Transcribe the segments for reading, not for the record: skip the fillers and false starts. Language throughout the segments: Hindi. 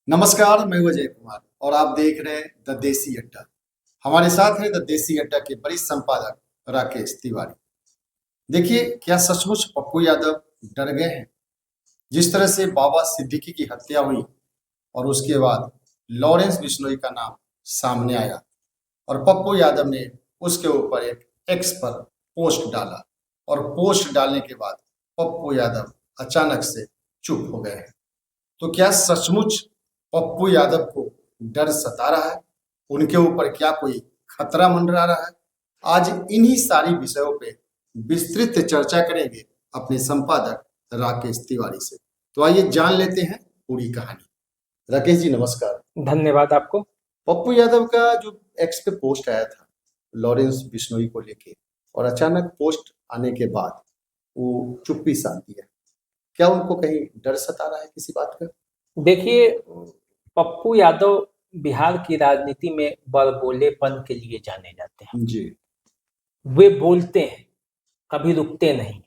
नमस्कार, मैं अजय कुमार और आप देख रहे हैं द देसी अड्डा। हमारे साथ हैं द देसी अड्डा के वरिष्ठ संपादक राकेश तिवारी। देखिए, क्या सचमुच पप्पू यादव डर गए हैं? जिस तरह से बाबा सिद्दीकी की हत्या हुई और उसके बाद लॉरेंस बिश्नोई का नाम सामने आया और पप्पू यादव ने उसके ऊपर एक एक्स पर पोस्ट डाला और पोस्ट डालने के बाद पप्पू यादव अचानक से चुप हो गए हैं। तो क्या सचमुच पप्पू यादव को डर सता रहा है? उनके ऊपर क्या कोई खतरा मंडरा रहा है? आज इन्हीं सारी विषयों पे विस्तृत चर्चा करेंगे अपने संपादक राकेश तिवारी से। तो आइए जान लेते हैं पूरी कहानी। राकेश जी नमस्कार। धन्यवाद आपको। पप्पू यादव का जो एक्स पे पोस्ट आया था लॉरेंस बिश्नोई को लेके और अचानक पोस्ट आने के बाद वो चुप्पी साध दिया, क्या उनको कहीं डर सता रहा है किसी बात का? देखिए, पप्पू यादव बिहार की राजनीति में बड़बोलेपन के लिए जाने जाते हैं। जी। वे बोलते हैं, कभी रुकते नहीं।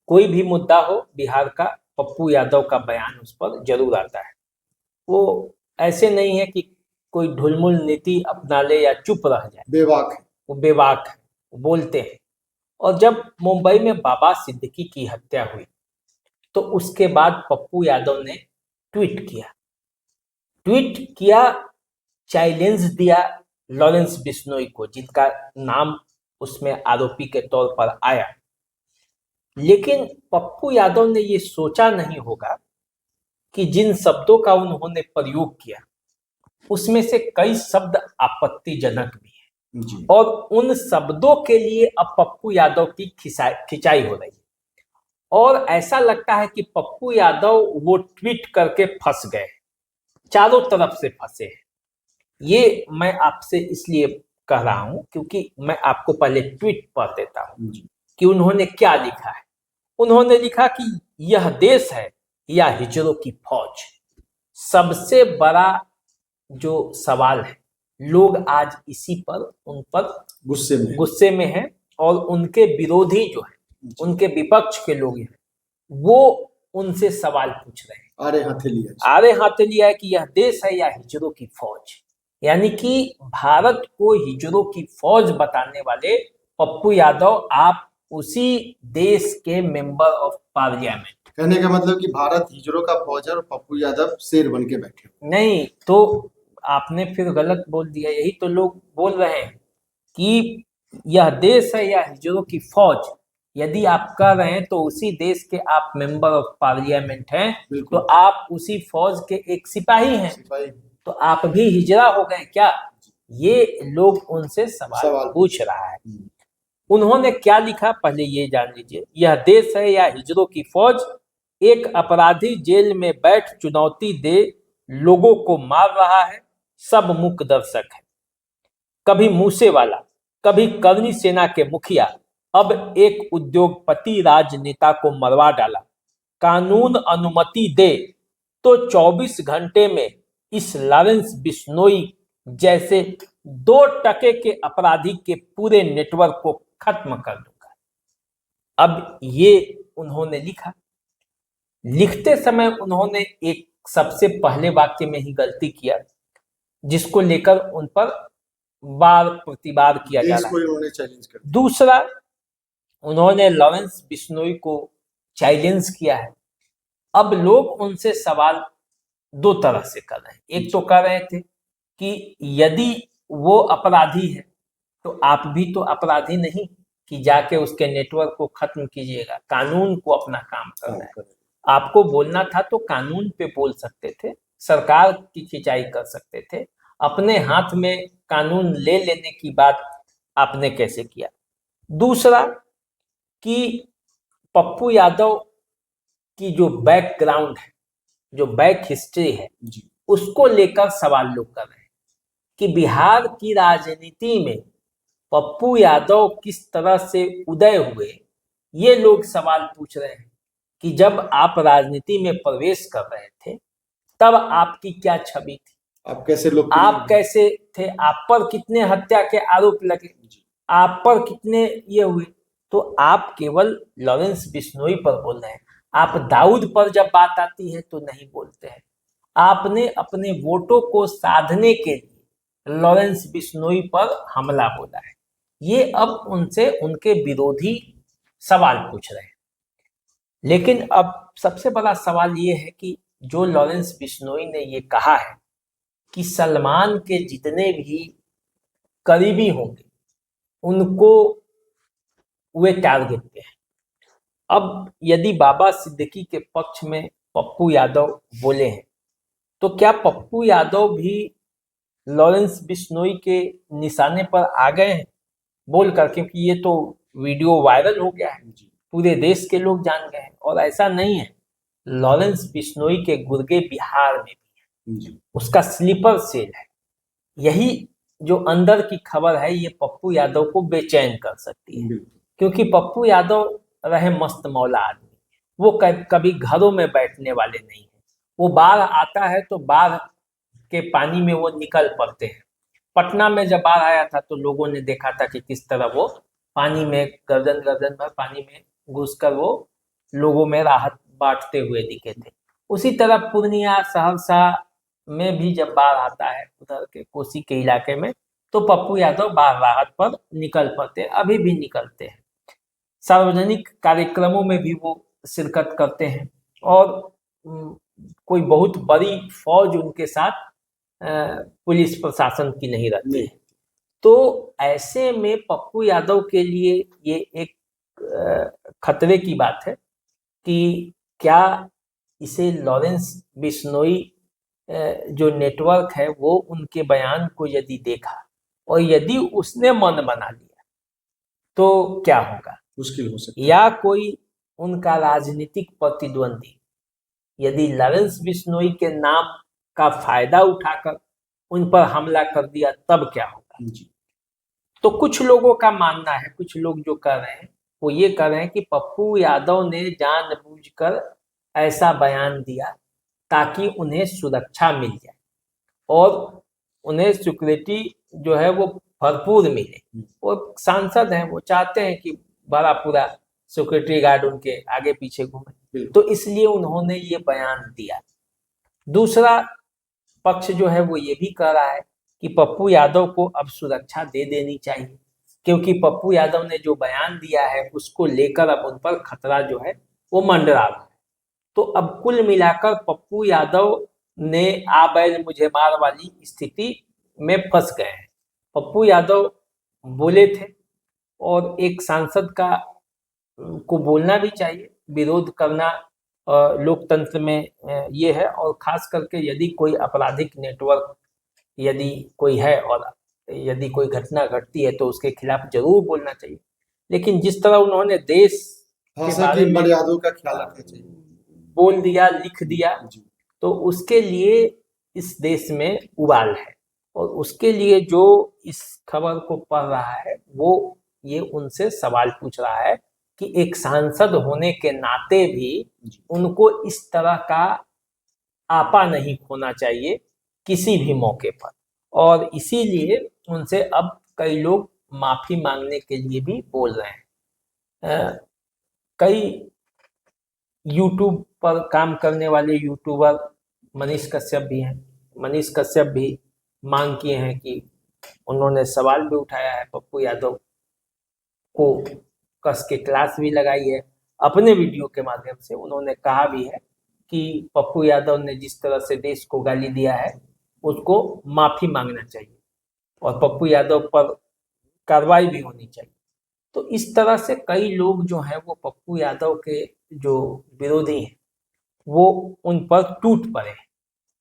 कोई भी मुद्दा हो बिहार का, पप्पू यादव का बयान उस पर जरूर आता है। वो ऐसे नहीं है कि कोई ढुलमुल नीति अपना ले या चुप रह जाए। बेबाक है। वो बेबाक है, वो बोलते हैं। और जब मुंबई में बाबा सिद्दीकी की हत्या हुई तो उसके बाद पप्पू यादव ने ट्वीट किया, चैलेंज दिया लॉरेंस बिश्नोई को, जिनका नाम उसमें आरोपी के तौर पर आया। लेकिन पप्पू यादव ने ये सोचा नहीं होगा कि जिन शब्दों का उन्होंने प्रयोग किया उसमें से कई शब्द आपत्तिजनक भी हैं जी। और उन शब्दों के लिए अब पप्पू यादव की खिंचाई हो रही है। और ऐसा लगता है कि पप्पू यादव वो ट्वीट करके फंस गए, चारों तरफ से फंसे हैं। ये मैं आपसे इसलिए कह रहा हूं क्योंकि मैं आपको पहले ट्वीट पढ़ देता हूं कि उन्होंने क्या लिखा है। उन्होंने लिखा कि यह देश है या हिजड़ों की फौज। सबसे बड़ा जो सवाल है, लोग आज इसी पर उन पर गुस्से में हैं और उनके विरोधी जो है, उनके विपक्ष के लोग हैं, वो उनसे सवाल पूछ रहे हैं। आरे हाथे लिया है कि यह देश है या हिजड़ों की फौज। यानी कि भारत को हिजड़ों की फौज बताने वाले पप्पू यादव, आप उसी देश के मेंबर ऑफ पार्लियामेंट। कहने का मतलब कि भारत हिजड़ों का फौज है और पप्पू यादव शेर बन के बैठे। नहीं तो आपने फिर गलत बोल दिया। यही तो लोग बोल रहे हैं कि यह देश है या हिजड़ों की फौज। यदि आप कह रहे हैं तो उसी देश के आप मेंबर ऑफ पार्लियामेंट हैं, तो आप उसी फौज के एक सिपाही हैं। तो आप भी हिजड़ा हो गए क्या? ये लोग उनसे सवाल पूछ रहा है। उन्होंने क्या लिखा पहले ये जान लीजिए। यह देश है या हिजड़ों की फौज, एक अपराधी जेल में बैठ चुनौती दे लोगों को मार रहा है, सब मूक दर्शक है। कभी मूसेवाला, कभी करनी सेना के मुखिया, अब एक उद्योगपति राजनेता को मरवा डाला। कानून अनुमति दे तो 24 घंटे में इस लॉरेंस बिश्नोई जैसे 2% के अपराधी के पूरे नेटवर्क को खत्म कर दूंगा। अब ये उन्होंने लिखा। लिखते समय उन्होंने एक सबसे पहले वाक्य में ही गलती किया, जिसको लेकर उन पर बार प्रतिवाद किया जा रहा है। दूसरा, उन्होंने लॉरेंस बिश्नोई को चैलेंज किया है। अब लोग उनसे सवाल दो तरह से कर रहे हैं। एक तो कह रहे थे कि यदि वो अपराधी है तो आप भी तो अपराधी नहीं कि जाके उसके नेटवर्क को खत्म कीजिएगा। कानून को अपना काम करना है। आपको बोलना था तो कानून पे बोल सकते थे, सरकार की खिंचाई कर सकते थे। अपने हाथ में कानून ले लेने की बात आपने कैसे किया? दूसरा कि पप्पू यादव की जो बैकग्राउंड है, जो बैक हिस्ट्री है, उसको लेकर सवाल लोग कर रहे हैं कि बिहार की राजनीति में पप्पू यादव किस तरह से उदय हुए। ये लोग सवाल पूछ रहे हैं कि जब आप राजनीति में प्रवेश कर रहे थे तब आपकी क्या छवि थी, आप कैसे लोग, आप कैसे थे, आप पर कितने हत्या के आरोप लगे, आप पर कितने ये हुए। तो आप केवल लॉरेंस बिश्नोई पर बोल रहे हैं, आप दाऊद पर जब बात आती है तो नहीं बोलते हैं। आपने अपने वोटों को साधने के लिए लॉरेंस बिश्नोई पर हमला बोला है। ये अब उनसे उनके विरोधी सवाल पूछ रहे हैं। लेकिन अब सबसे बड़ा सवाल ये है कि जो लॉरेंस बिश्नोई ने ये कहा है कि सलमान के जितने भी करीबी होंगे उनको वे टारगेट पे हैं। अब यदि बाबा सिद्दीकी के पक्ष में पप्पू यादव बोले हैं, तो क्या पप्पू यादव भी लॉरेंस बिश्नोई के निशाने पर आ गए हैं बोलकर? क्योंकि ये तो वीडियो वायरल हो गया है, पूरे देश के लोग जान गए हैं। और ऐसा नहीं है, लॉरेंस बिश्नोई के गुर्गे बिहार में भी है, उसका स्लीपर सेल है। यही जो अंदर की खबर है, ये पप्पू यादव को बेचैन कर सकती है, क्योंकि पप्पू यादव रहे मस्त मौला आदमी। वो कभी घरों में बैठने वाले नहीं है। वो बाढ़ आता है तो बाढ़ के पानी में वो निकल पड़ते हैं। पटना में जब बाढ़ आया था तो लोगों ने देखा था कि किस तरह वो पानी में गर्दन गर्दन भर पानी में घुसकर वो लोगों में राहत बांटते हुए दिखे थे। उसी तरह पूर्णिया सहरसा में भी जब बाढ़ आता है उधर के कोसी के इलाके में, तो पप्पू यादव बाढ़ राहत पर निकल पड़ते, अभी भी निकलते हैं। सार्वजनिक कार्यक्रमों में भी वो शिरकत करते हैं और कोई बहुत बड़ी फौज उनके साथ पुलिस प्रशासन की नहीं रहती है। तो ऐसे में पप्पू यादव के लिए ये एक खतरे की बात है कि क्या इसे लॉरेंस बिश्नोई जो नेटवर्क है वो उनके बयान को यदि देखा और यदि उसने मन बना लिया तो क्या होगा, मुश्किल हो सकता है। या कोई उनका राजनीतिक प्रतिद्वंदी यदि लॉरेंस बिश्नोई के नाम का फायदा उठाकर उन पर हमला कर दिया, तब क्या होगा। तो कुछ लोगों का मानना है, कुछ लोग जो कर रहे हैं वो ये कर रहे हैं कि पप्पू यादव ने जानबूझकर ऐसा बयान दिया ताकि उन्हें सुरक्षा मिल जाए और उन्हें सिक्योरिटी जो है वो भरपूर मिले। वो सांसद हैं, वो चाहते हैं कि बड़ा पूरा सिक्योरिटी गार्ड उनके आगे पीछे घूमे, तो इसलिए उन्होंने ये बयान दिया। दूसरा पक्ष जो है वो ये भी कह रहा है कि पप्पू यादव को अब सुरक्षा दे देनी चाहिए, क्योंकि पप्पू यादव ने जो बयान दिया है उसको लेकर अब उन पर खतरा जो है वो मंडरा रहा है। तो अब कुल मिलाकर पप्पू यादव ने आ बैल मुझे मार वाली स्थिति में फंस गए हैं। पप्पू यादव बोले थे और एक सांसद का को बोलना भी चाहिए, विरोध करना लोकतंत्र में ये है। और खास करके यदि कोई आपराधिक नेटवर्क यदि कोई है और यदि कोई घटना घटती है तो उसके खिलाफ जरूर बोलना चाहिए। लेकिन जिस तरह उन्होंने देश के बारे में मर्यादाओं का ख्याल रखना चाहिए, बोल दिया, लिख दिया, तो उसके लिए इस देश में उबाल है। और उसके लिए जो इस खबर को पढ़ रहा है वो ये उनसे सवाल पूछ रहा है कि एक सांसद होने के नाते भी उनको इस तरह का आपा नहीं खोना चाहिए किसी भी मौके पर। और इसीलिए उनसे अब कई लोग माफी मांगने के लिए भी बोल रहे हैं। कई यूट्यूब पर काम करने वाले यूट्यूबर मनीष कश्यप भी हैं। मनीष कश्यप भी मांग किए हैं कि उन्होंने सवाल भी उठाया है, पप्पू यादव को कस के क्लास भी लगाई है। अपने वीडियो के माध्यम से उन्होंने कहा भी है कि पप्पू यादव ने जिस तरह से देश को गाली दिया है उसको माफी मांगना चाहिए और पप्पू यादव पर कार्रवाई भी होनी चाहिए। तो इस तरह से कई लोग जो हैं वो पप्पू यादव के जो विरोधी हैं वो उन पर टूट पड़े हैं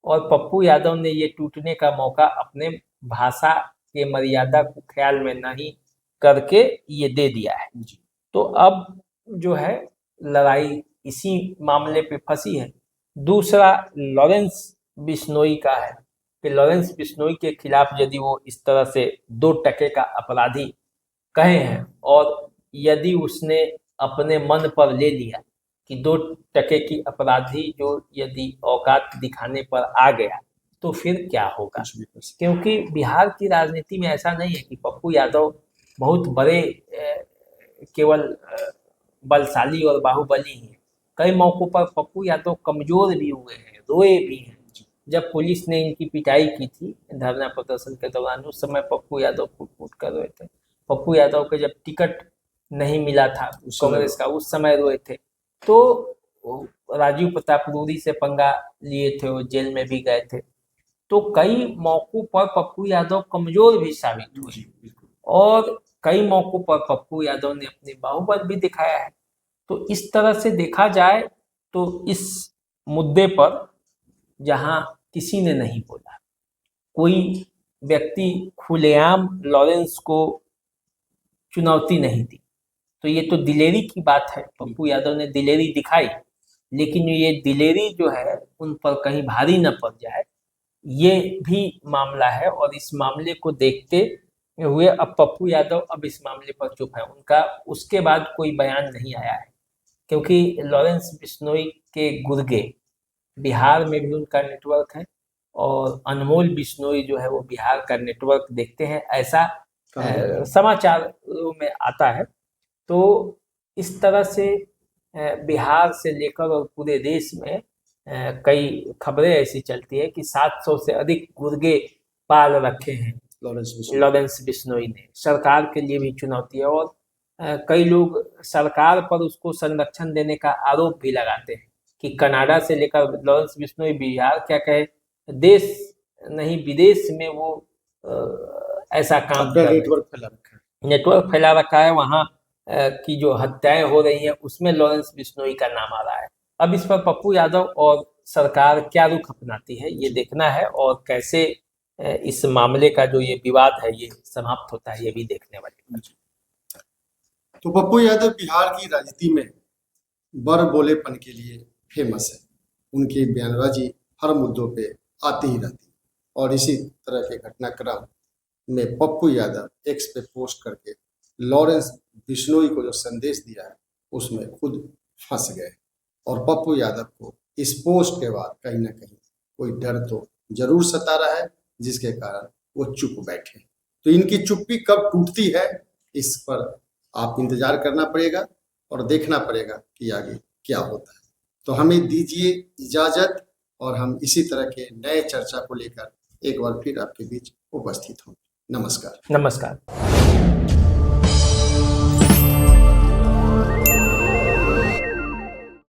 और पप्पू यादव ने ये टूटने का मौका अपने भाषा के मर्यादा को ख्याल में नहीं करके ये दे दिया है। तो अब जो है लड़ाई इसी मामले पे फंसी है। दूसरा लॉरेंस बिश्नोई का है कि लॉरेंस बिश्नोई के खिलाफ यदि वो इस तरह से 2 टके का अपराधी कहे हैं और यदि उसने अपने मन पर ले लिया कि 2 टके की अपराधी जो यदि औकात दिखाने पर आ गया तो फिर क्या होगा। क्योंकि बिहार की राजनीति में ऐसा नहीं है कि पप्पू यादव बहुत बड़े केवल बलशाली और बाहुबली हैं। कई मौकों पर पप्पू यादव कमजोर भी हुए हैं, रोए भी हैं जब पुलिस ने इनकी पिटाई की थी धरना प्रदर्शन के दौरान, उस समय पप्पू यादव कूट कर रहे थे। पप्पू यादव के जब टिकट नहीं मिला था कांग्रेस का, उस समय रोए थे। तो राजीव प्रताप रूडी से पंगा लिए थे, वो जेल में भी गए थे। तो कई मौकों पर पप्पू यादव कमजोर भी साबित हुए और कई मौकों पर पप्पू यादव ने अपनी बाहुबल भी दिखाया है। तो इस तरह से देखा जाए तो इस मुद्दे पर जहां किसी ने नहीं बोला, कोई व्यक्ति खुलेआम लॉरेंस को चुनौती नहीं दी, तो ये तो दिलेरी की बात है। पप्पू यादव ने दिलेरी दिखाई, लेकिन ये दिलेरी जो है उन पर कहीं भारी न पड़ जाए, ये भी मामला है। और इस मामले को देखते हुए अब पप्पू यादव अब इस मामले पर चुप है, उनका उसके बाद कोई बयान नहीं आया है, क्योंकि लॉरेंस बिश्नोई के गुर्गे बिहार में भी उनका नेटवर्क है और अनमोल बिश्नोई जो है वो बिहार का नेटवर्क देखते हैं, ऐसा समाचारों में आता है। तो इस तरह से बिहार से लेकर और पूरे देश में कई खबरें ऐसी चलती है कि 700 से अधिक गुर्गे पाल रखे हैं लॉरेंस बिश्नोई ने। सरकार के लिए भी चुनौती है और कई लोग सरकार पर उसको संरक्षण देने का आरोप भी लगाते हैं कि कनाडा से लेकर लॉरेंस बिश्नोई बिहार क्या कहे, देश नहीं विदेश में वो ऐसा काम कर नेटवर्क फैला रखा है। वहाँ की जो हत्याएं हो रही हैं उसमें लॉरेंस बिश्नोई का नाम आ रहा है। अब इस पर पप्पू यादव और सरकार क्या रुख अपनाती है ये देखना है, और कैसे इस मामले का जो ये विवाद है ये समाप्त होता है ये भी देखने वाली। तो पप्पू यादव बिहार की राजनीति में बर बोलेपन के लिए फेमस है। उनकी बयानबाजी हर मुद्दों पे आती ही रहती है और इसी तरह के घटनाक्रम में पप्पू यादव एक्स पे पोस्ट करके लॉरेंस बिश्नोई को जो संदेश दिया है उसमें खुद फंस गए और पप्पू यादव को इस पोस्ट के बाद कहीं ना कहीं कोई डर तो जरूर सता रहा है, जिसके कारण वो चुप बैठे। तो इनकी चुप्पी कब टूटती है इस पर आप इंतजार करना पड़ेगा और देखना पड़ेगा कि आगे क्या होता है। तो हमें दीजिए इजाजत और हम इसी तरह के नए चर्चा को लेकर एक बार फिर आपके बीच उपस्थित होंगे। नमस्कार। नमस्कार।